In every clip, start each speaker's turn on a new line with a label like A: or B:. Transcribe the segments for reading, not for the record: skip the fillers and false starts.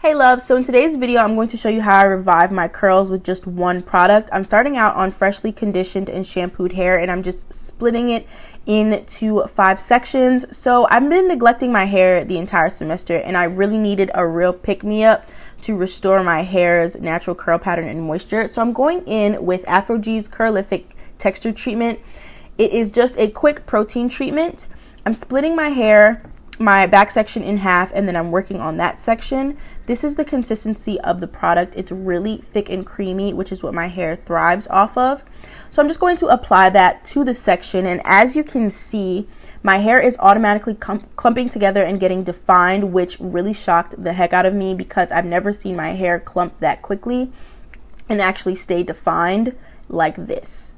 A: Hey loves, so in today's video I'm going to show you how I revive my curls with just one product. I'm starting out on freshly conditioned and shampooed hair, and I'm just splitting it into 5 sections. So I've been neglecting my hair the entire semester, and I really needed a real pick-me-up to restore my hair's natural curl pattern and moisture. So I'm going in with Aphogee Curlific texture treatment. It is just a quick protein treatment. I'm splitting my hair, my back section, in half, and then I'm working on that section. This is the consistency of the product. It's really thick and creamy, which is what my hair thrives off of. So I'm just going to apply that to the section, and as you can see, my hair is automatically clumping together and getting defined, which really shocked the heck out of me because I've never seen my hair clump that quickly and actually stay defined like this.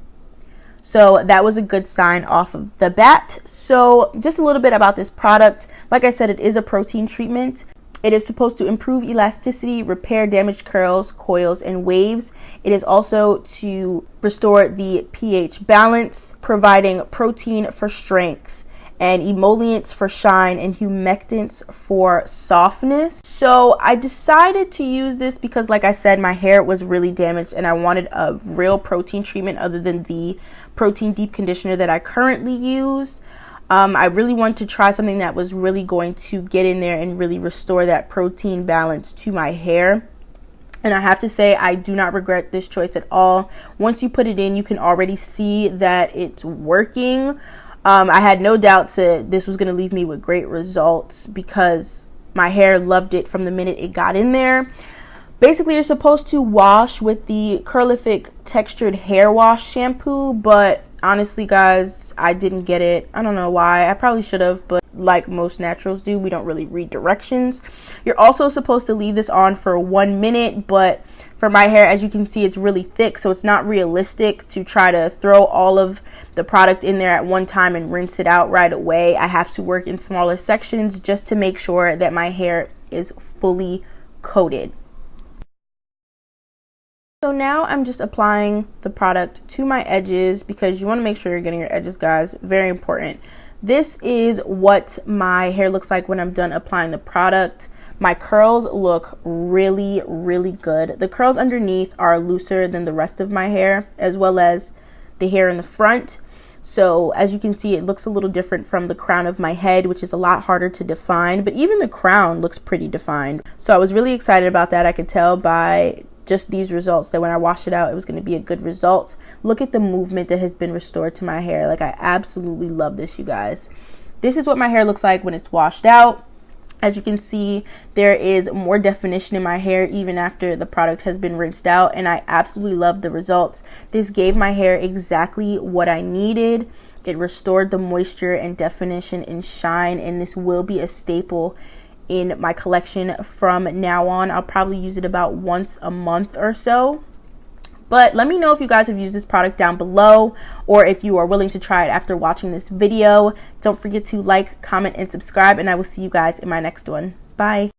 A: So that was a good sign off of the bat. So just a little bit about this product. Like I said, it is a protein treatment. It is supposed to improve elasticity, repair damaged curls, coils, and waves. It is also to restore the pH balance, providing protein for strength and emollients for shine and humectants for softness. So I decided to use this because, like I said, my hair was really damaged and I wanted a real protein treatment other than the protein deep conditioner that I currently use. I really wanted to try something that was really going to get in there and really restore that protein balance to my hair. And I have to say, I do not regret this choice at all. Once you put it in, you can already see that it's working. I had no doubts that this was going to leave me with great results because my hair loved it from the minute it got in there. Basically, you're supposed to wash with the Curlific textured hair wash shampoo, but honestly, guys, I didn't get it. I don't know why. I probably should have, but like most naturals do, we don't really read directions. You're also supposed to leave this on for 1 minute, but for my hair, as you can see, it's really thick, so it's not realistic to try to throw all of the product in there at one time and rinse it out right away. I have to work in smaller sections just to make sure that my hair is fully coated. So now I'm just applying the product to my edges because you want to make sure you're getting your edges, guys. Very important. This is what my hair looks like when I'm done applying the product. My curls look really, really good. The curls underneath are looser than the rest of my hair, as well as the hair in the front. So as you can see, it looks a little different from the crown of my head, which is a lot harder to define, but even the crown looks pretty defined. So I was really excited about that. I could tell by just these results that when I washed it out, it was going to be a good result. Look at the movement that has been restored to my hair. Like, I absolutely love this, you guys. This is what my hair looks like when it's washed out. As you can see, there is more definition in my hair even after the product has been rinsed out, and I absolutely love the results. This gave my hair exactly what I needed. It restored the moisture and definition and shine, and this will be a staple in my collection from now on. I'll probably use it about once a month or so. But let me know if you guys have used this product down below, or if you are willing to try it after watching this video. Don't forget to like, comment, and subscribe, and I will see you guys in my next one. Bye.